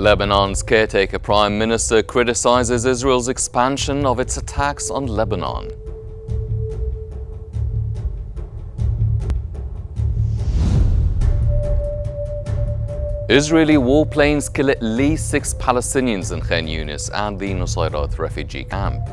Lebanon's caretaker prime minister criticizes Israel's expansion of its attacks on Lebanon. Israeli warplanes kill at least 6 Palestinians in Qnews and the Nusayrat refugee camp.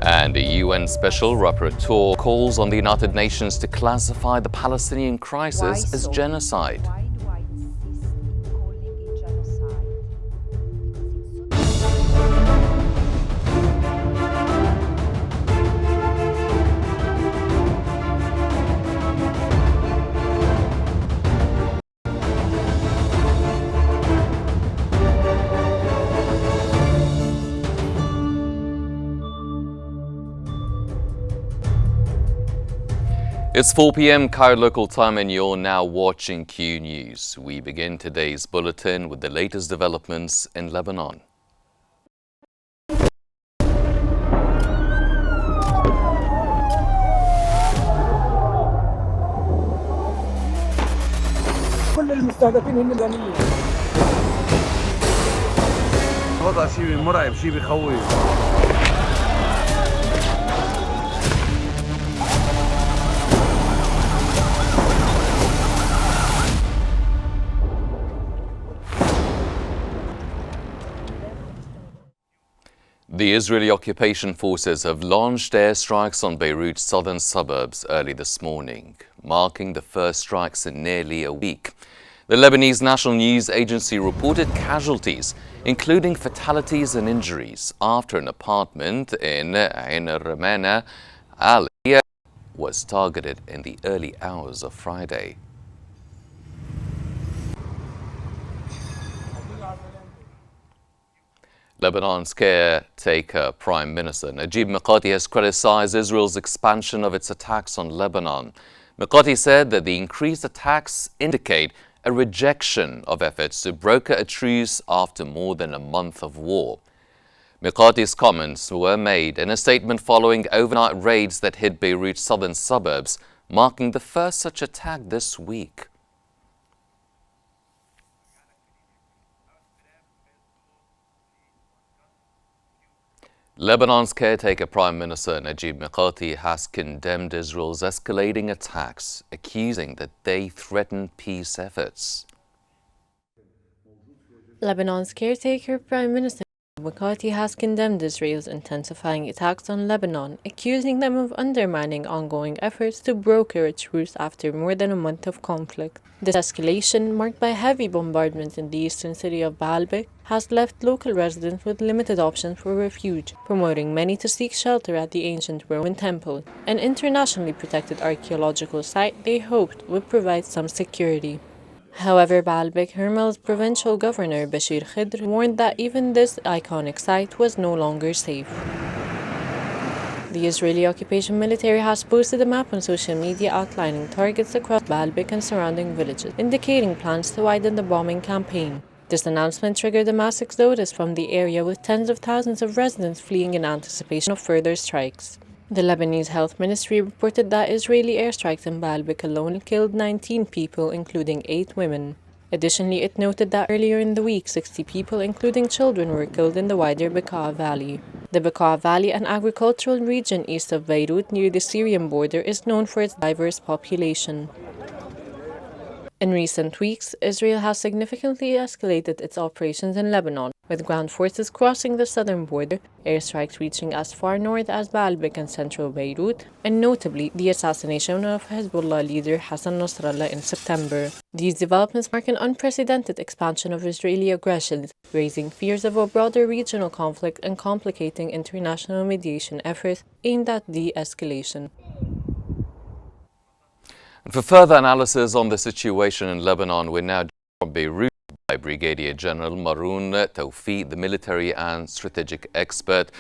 And a UN Special Rapporteur calls on the United Nations to classify the Palestinian crisis as genocide. Why insist in calling it genocide? It's 4 p.m. Cairo local time and you're now watching Q News. We begin today's bulletin with the latest developments in Lebanon. كل المستهدفين هن مدنيين. وضع شيء مرعب، شيء بخوف. The Israeli occupation forces have launched airstrikes on Beirut's southern suburbs early this morning, marking the first strikes in nearly a week. The Lebanese National News Agency reported casualties, including fatalities and injuries, after an apartment in Ain al-Ramana Aliyah was targeted in the early hours of Friday. Lebanon's caretaker Prime Minister Najib Mikati has criticized Israel's expansion of its attacks on Lebanon. Mikati said that the increased attacks indicate a rejection of efforts to broker a truce after more than a month of war. Mikati's comments were made in a statement following overnight raids that hit Beirut's southern suburbs, marking the first such attack this week. Lebanon's caretaker Prime Minister Najib Mikati has condemned Israel's escalating attacks, accusing that they threaten peace efforts. Lebanon's caretaker Prime Minister Mikati has condemned Israel's intensifying attacks on Lebanon, accusing them of undermining ongoing efforts to broker a truce after more than a month of conflict. This escalation, marked by heavy bombardment in the eastern city of Baalbek, has left local residents with limited options for refuge, promoting many to seek shelter at the ancient Roman temple, an internationally protected archaeological site they hoped would provide some security. However, Baalbek Hermel's provincial governor Bashir Khidr warned that even this iconic site was no longer safe. The Israeli occupation military has posted a map on social media outlining targets across Baalbek and surrounding villages, indicating plans to widen the bombing campaign. This announcement triggered a mass exodus from the area, with tens of thousands of residents fleeing in anticipation of further strikes. The Lebanese Health Ministry reported that Israeli airstrikes in Baalbek alone killed 19 people, including 8 women. Additionally, it noted that earlier in the week, 60 people, including children, were killed in the wider Bekaa Valley. The Bekaa Valley, an agricultural region east of Beirut near the Syrian border, is known for its diverse population. In recent weeks, Israel has significantly escalated its operations in Lebanon, with ground forces crossing the southern border, airstrikes reaching as far north as Baalbek and central Beirut, and notably the assassination of Hezbollah leader Hassan Nasrallah in September. These developments mark an unprecedented expansion of Israeli aggressions, raising fears of a broader regional conflict and complicating international mediation efforts aimed at de-escalation. And for further analysis on the situation in Lebanon, we're now joined from Beirut by Brigadier General Maroun Tawfiq, the military and strategic expert.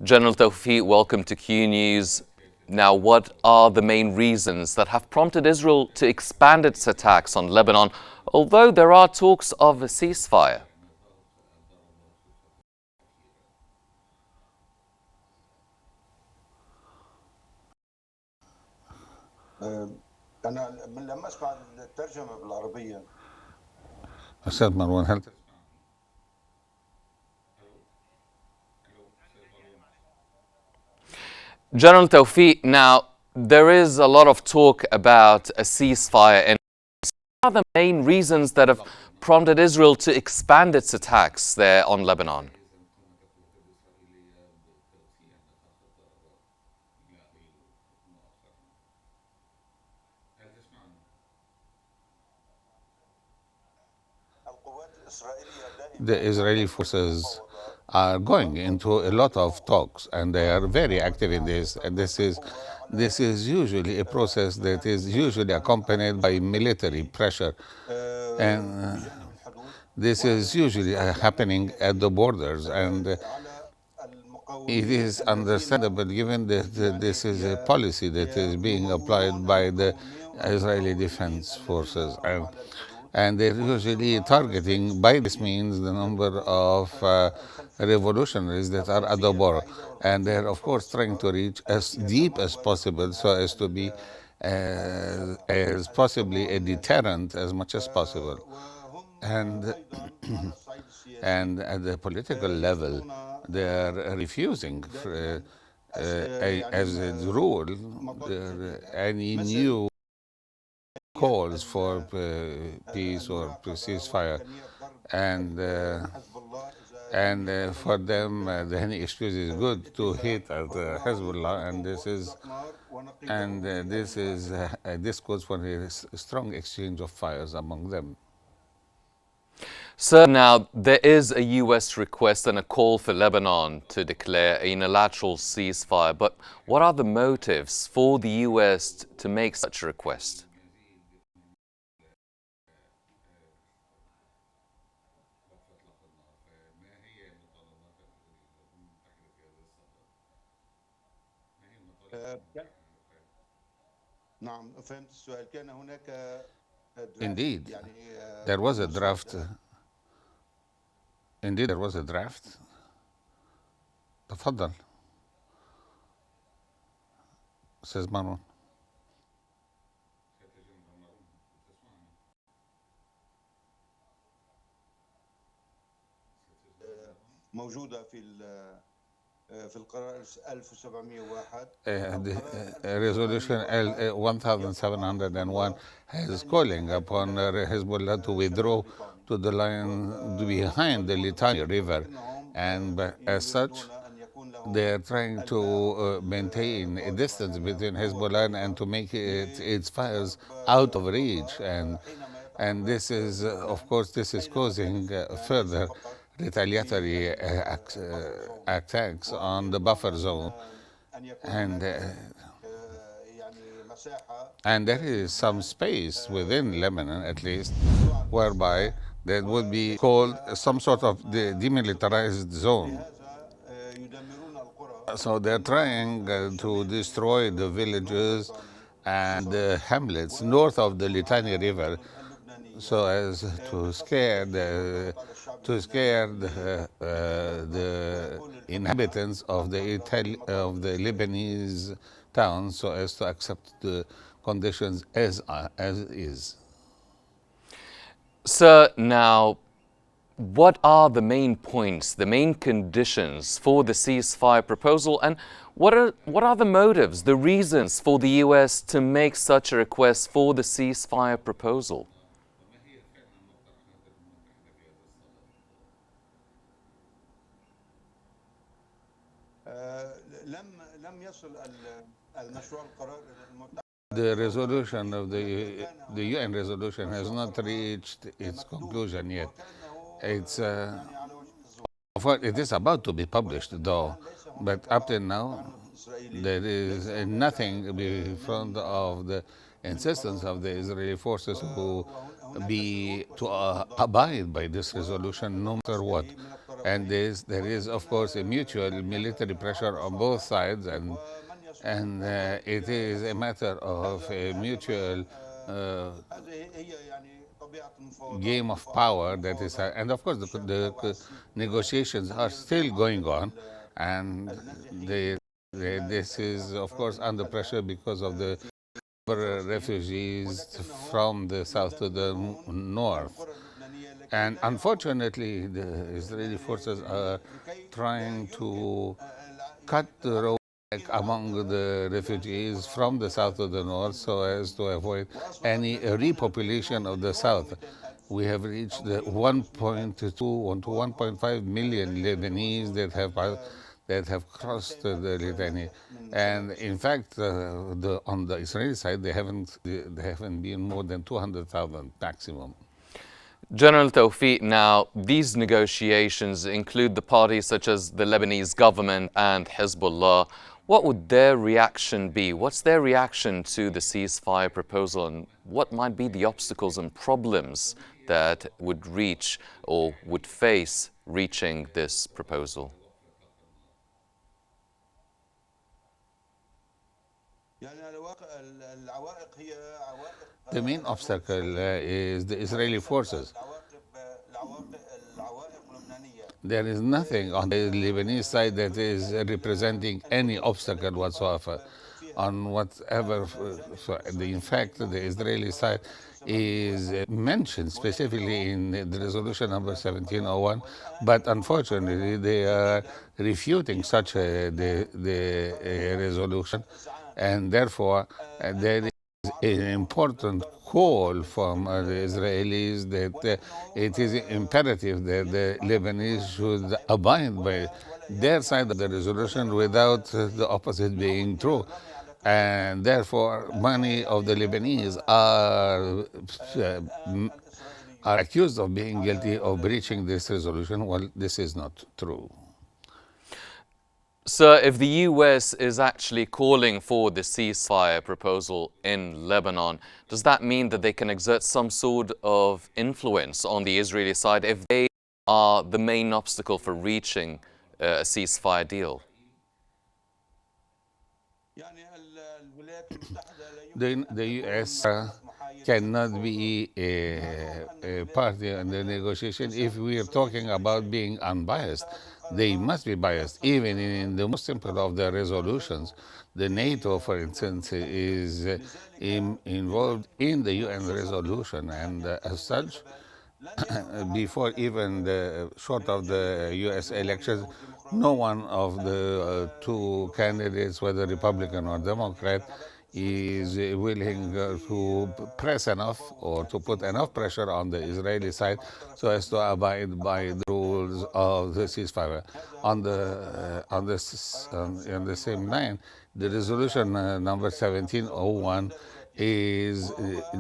General Tawfiq, welcome to Q News. Now, what are the main reasons that have prompted Israel to expand its attacks on Lebanon, although there are talks of a ceasefire? أنا لما أسمع الترجمة بالعربية أستاذ مروان هل General Tawfiq, now there is a lot of talk about a ceasefire, and what are the main reasons that have prompted Israel to expand its attacks there on Lebanon? القوات الإسرائيلية the دائما Israeli forces are going into a lot of talks and they are very active in this. And this is usually a process that is usually accompanied by military pressure. And بجانب الحدود this is usually happening at the borders. And على it المقاومين is الذين understandable given that this is a policy that is being applied by the Israeli Defense Forces. And they're usually targeting, by this means, the number of revolutionaries that are at the border. And they're, of course, trying to reach as deep as possible so as to be as possibly a deterrent as much as possible. وهم And أيضا على الصعيد السياسي and at the political level, يرفضون they are refusing, as a يعني rule, مطالب any مثل new calls for peace or أنواع قضاء ceasefire. وإمكانية ضرب And حزب الله إذا for them, the any excuse is good to hit at Hezbollah, and الأقمار ونقيبهم this calls for a strong exchange of fires among them. Sir, now there is a U.S. request and a call for Lebanon to declare a unilateral ceasefire, but what are the motives for the U.S. to make such a request? نعم فهمت السؤال كان هناك درافت Indeed, يعني there was a draft. مسودة Indeed, there was a draft. تفضل أستاذ مروان. موجودة في القرار 1701 The resolution 1701 is calling upon Hezbollah to withdraw to the line behind the Litani River, and as such, they are trying to maintain a distance between Hezbollah and to make its fires out of reach, and this is, of course, this is causing further retaliatory attacks on the buffer zone, أن يكون and يعني مساحة and there is some space within Lebanon, at least, whereby that would be called some sort of the demilitarized zone. هذا يدمرون القرى So they're trying to destroy the villages and the hamlets north of the Litani River, اللبناني so as to scare the inhabitants of the Lebanese towns, so as to accept the conditions as is. Sir, now what are the main points, the main conditions for the ceasefire proposal, and what are the motives, the reasons for the U.S. to make such a request for the ceasefire proposal? لم يصل المشروع القرار إلى المتحدة The resolution of the UN resolution has not reached its conclusion yet. It's على وجه الظهور it is about to be published, though, but up till now, there is nothing in front of the insistence of the Israeli forces to abide by this resolution, no matter what. And there is, of course, a mutual military pressure on both sides, and it is a matter of a mutual هذه هي يعني طبيعة المفاوضات game of power that is, and of course the negotiations are still going on, and this is, of course, under pressure because of the refugees from the south to the north. And unfortunately, the Israeli forces are trying to cut the road among the refugees from the south to the north so as to avoid any repopulation of the south. We have reached the 1.2 to 1.5 million Lebanese that have crossed the Litani, and in fact, on the Israeli side, they haven't been more than 200,000 maximum. General Tawfiq, now, these negotiations include the parties such as the Lebanese government and Hezbollah. What would their reaction be? What's their reaction to the ceasefire proposal, and what might be the obstacles and problems that would reach or would face reaching this proposal? The main obstacle is the Israeli forces. There is nothing on the Lebanese side that is representing any obstacle whatsoever. On whatever, in fact, the Israeli side is mentioned specifically in the resolution number 1701, but unfortunately they are refuting such the resolution, and therefore there is an important call from the Israelis that it is imperative that the Lebanese should abide by their side of the resolution without the opposite being true. And therefore, many of the Lebanese are accused of being guilty of breaching this resolution. Well, this is not true. Sir, if the U.S. is actually calling for the ceasefire proposal in Lebanon, does that mean that they can exert some sort of influence on the Israeli side if they are the main obstacle for reaching a ceasefire deal? The U.S. cannot be a party in the negotiation if we are talking about being unbiased. They must be biased. Even in the most simple of the resolutions, the NATO, for instance, is involved in the UN resolution, and as such, before even short of the U.S. elections, no one of the two candidates, whether Republican or Democrat, is willing to press enough or to put enough pressure on the Israeli side so as to abide by the rules of the ceasefire. On the same line, the resolution number 1701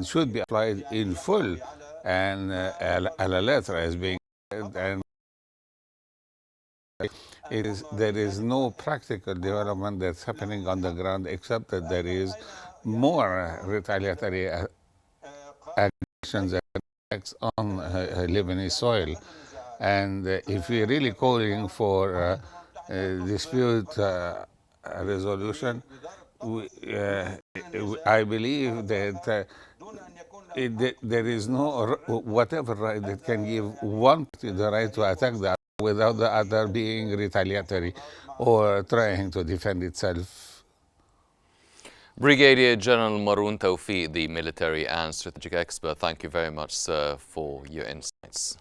should be applied in full and a la letra as being said, and there is no practical development that's happening on the ground except that there is more retaliatory actions and attacks on Lebanese soil. And if we're really calling for dispute resolution, I believe that there is no whatever right that can give one party the right to attack the other without the other being retaliatory or trying to defend itself. Brigadier General Maroon Tawfiq, the military and strategic expert, thank you very much, sir, for your insights.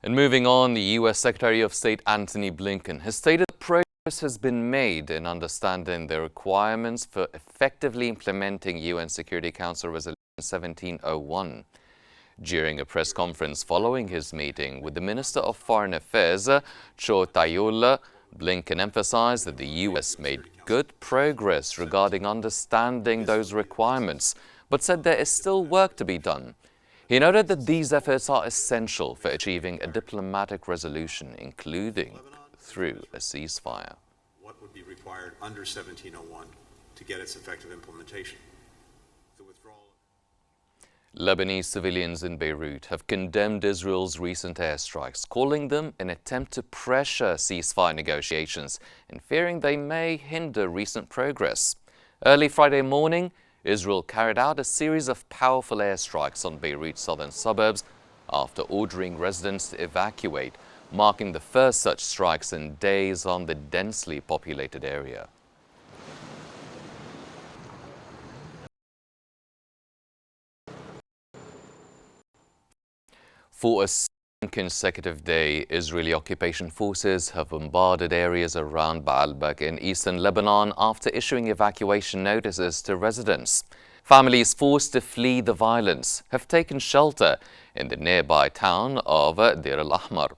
And moving on, the U.S. Secretary of State Antony Blinken has stated that progress has been made in understanding the requirements for effectively implementing UN Security Council Resolution 1701. During a press conference following his meeting with the Minister of Foreign Affairs, Cho Tayola, Blinken emphasized that the U.S. made good progress regarding understanding those requirements, but said there is still work to be done. He noted that these efforts are essential for achieving a diplomatic resolution, including through a ceasefire. What would be required under 1701 to get its effective implementation? The withdrawal. Lebanese civilians in Beirut have condemned Israel's recent airstrikes, calling them an attempt to pressure ceasefire negotiations and fearing they may hinder recent progress. Early Friday morning, Israel carried out a series of powerful airstrikes on Beirut's southern suburbs after ordering residents to evacuate, marking the first such strikes in days on the densely populated area. For a second consecutive day, Israeli occupation forces have bombarded areas around Baalbek in eastern Lebanon after issuing evacuation notices to residents. Families forced to flee the violence have taken shelter in the nearby town of Deir al-Ahmar.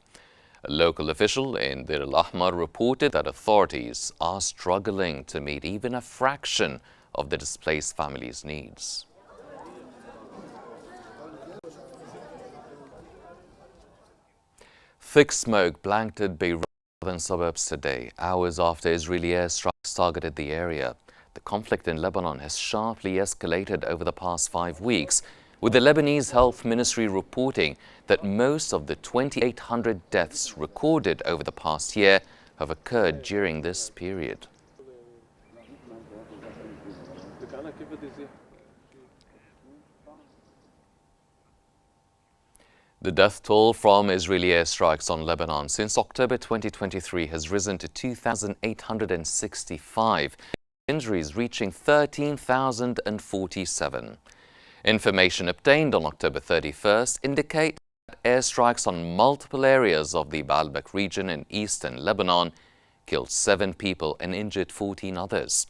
A local official in Deir al-Ahmar reported that authorities are struggling to meet even a fraction of the displaced families' needs. Thick smoke blanketed Beirut's southern suburbs today, hours after Israeli airstrikes targeted the area. The conflict in Lebanon has sharply escalated over the past 5 weeks, with the Lebanese Health Ministry reporting that most of the 2,800 deaths recorded over the past year have occurred during this period. The death toll from Israeli airstrikes on Lebanon since October 2023 has risen to 2,865, injuries reaching 13,047. Information obtained on October 31st indicate that airstrikes on multiple areas of the Baalbek region in eastern Lebanon killed 7 people and injured 14 others.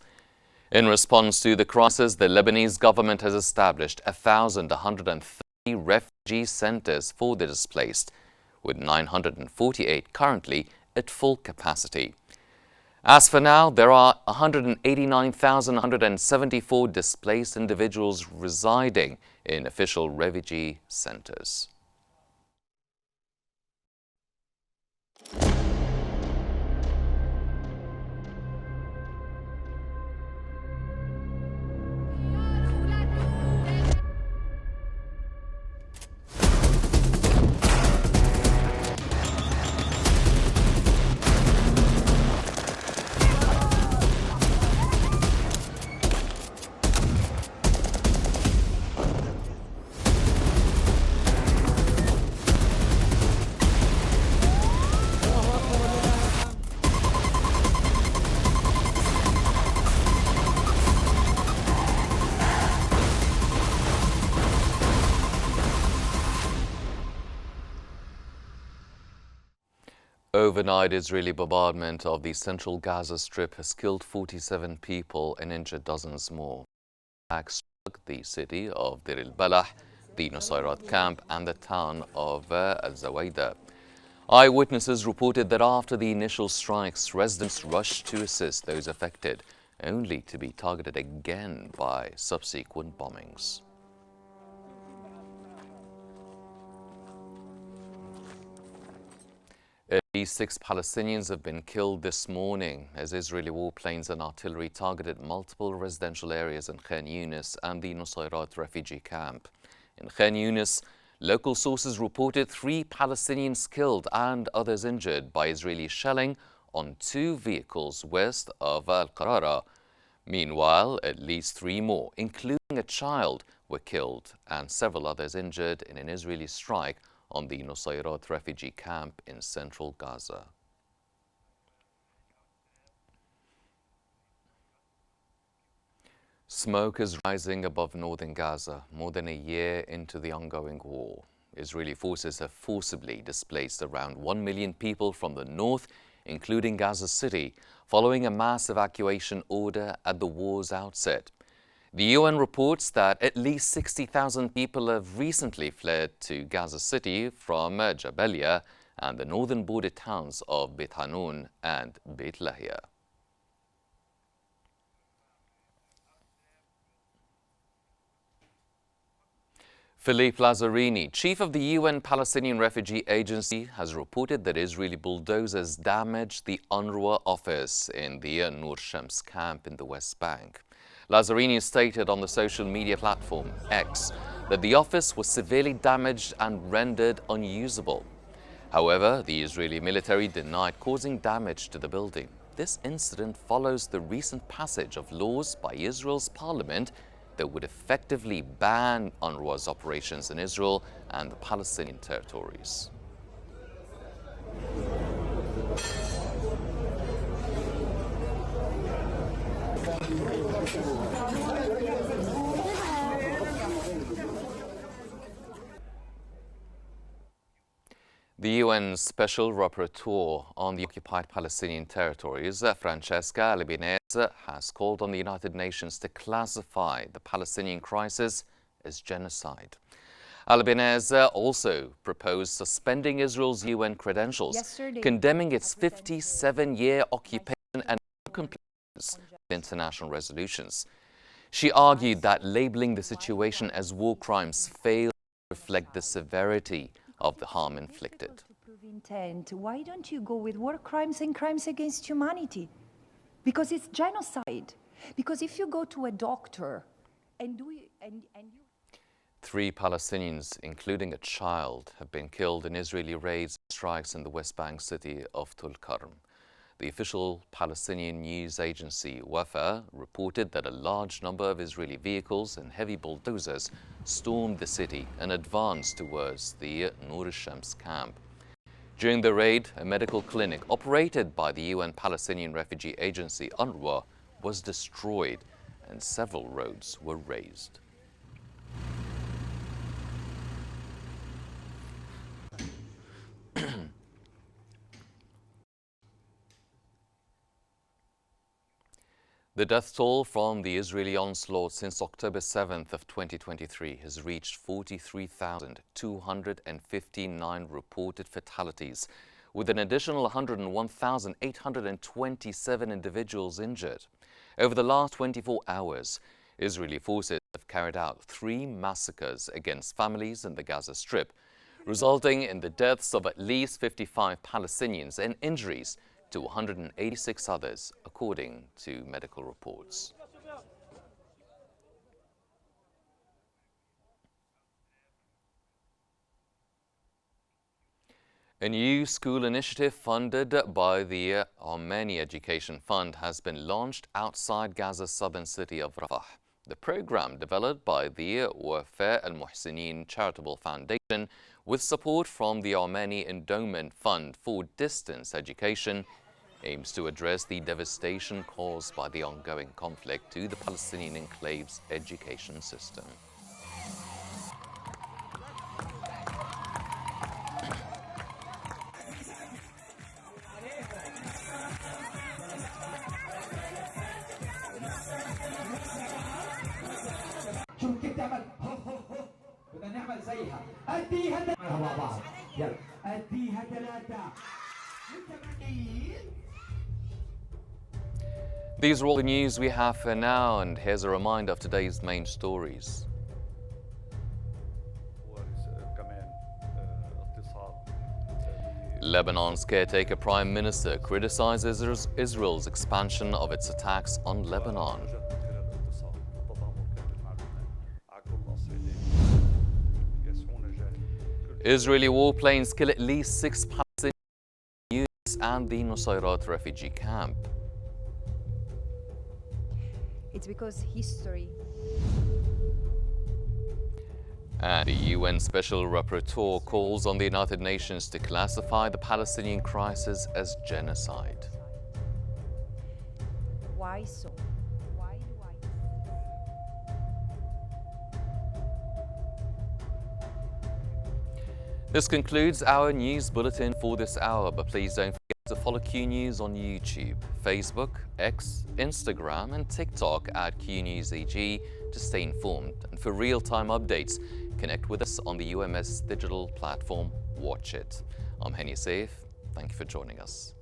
In response to the crisis, the Lebanese government has established 1,130 refugee centers for the displaced, with 948 currently at full capacity. As for now, there are 189,174 displaced individuals residing in official refugee centers. Overnight Israeli bombardment of the central Gaza Strip has killed 47 people and injured dozens more. Attacks struck the city of Deir al-Balah, the Nusayrat camp and the town of al-Zawayda. Eyewitnesses reported that after the initial strikes, residents rushed to assist those affected, only to be targeted again by subsequent bombings. At least 6 Palestinians have been killed this morning as Israeli warplanes and artillery targeted multiple residential areas in Qnews and the Nusayrat refugee camp. In Qnews, local sources reported 3 Palestinians killed and others injured by Israeli shelling on 2 vehicles west of Al-Qarara. Meanwhile, at least 3 more, including a child, were killed and several others injured in an Israeli strike on the Nusayrat refugee camp in central Gaza. Smoke is rising above northern Gaza more than a year into the ongoing war. Israeli forces have forcibly displaced around 1 million people from the north, including Gaza City, following a mass evacuation order at the war's outset. The UN reports that at least 60,000 people have recently fled to Gaza City from Jabalia and the northern border towns of Beit Hanun and Beit Lahia. Philippe Lazzarini, chief of the UN Palestinian Refugee Agency, has reported that Israeli bulldozers damaged the UNRWA office in the Nur Shams camp in the West Bank. Lazzarini stated on the social media platform X that the office was severely damaged and rendered unusable. However, the Israeli military denied causing damage to the building. This incident follows the recent passage of laws by Israel's parliament that would effectively ban UNRWA's operations in Israel and the Palestinian territories. The UN Special Rapporteur on the occupied Palestinian territories, Francesca Albanese, has called on the United Nations to classify the Palestinian crisis as genocide. Albanese also proposed suspending Israel's UN credentials, condemning its 57-year occupation and non-compliance with international resolutions. She argued that labeling the situation as war crimes fails to reflect the severity of the harm inflicted. Intent. Why don't you go with war crimes and crimes against humanity? Because it's genocide. Because if you go to a doctor and you 3 Palestinians, including a child, have been killed in Israeli raids and strikes in the West Bank city of Tulkarm. The official Palestinian news agency Wafa reported that a large number of Israeli vehicles and heavy bulldozers stormed the city and advanced towards the Nur al-Shams camp. During the raid, a medical clinic operated by the UN Palestinian Refugee Agency UNRWA was destroyed and several roads were razed. The death toll from the Israeli onslaught since October 7th of 2023 has reached 43,259 reported fatalities, with an additional 101,827 individuals injured. Over the last 24 hours, Israeli forces have carried out 3 massacres against families in the Gaza Strip, resulting in the deaths of at least 55 Palestinians and injuries to 186 others, according to medical reports. A new school initiative funded by the Armeni Education Fund has been launched outside Gaza's southern city of Rafah. The program, developed by the Wafa al-Muhsinin Charitable Foundation with support from the Armeni Endowment Fund for Distance Education, aims to address the devastation caused by the ongoing conflict to the Palestinian enclave's education system. These are all the news we have for now, and here's a reminder of today's main stories. Lebanon's caretaker prime minister criticizes Israel's expansion of its attacks on Lebanon. Israeli warplanes kill at least 6 Palestinians and the Nusayrat refugee camp. it's because history. And the UN Special Rapporteur calls on the United Nations to classify the Palestinian crisis as genocide. Why so? Why do I? This concludes our news bulletin for this hour, but please don't forget to follow Qnews on YouTube, Facebook, X, Instagram and TikTok at QNewsAG to stay informed. And for real-time updates, connect with us on the UMS digital platform Watch It. I'm Henny Saif. Thank you for joining us.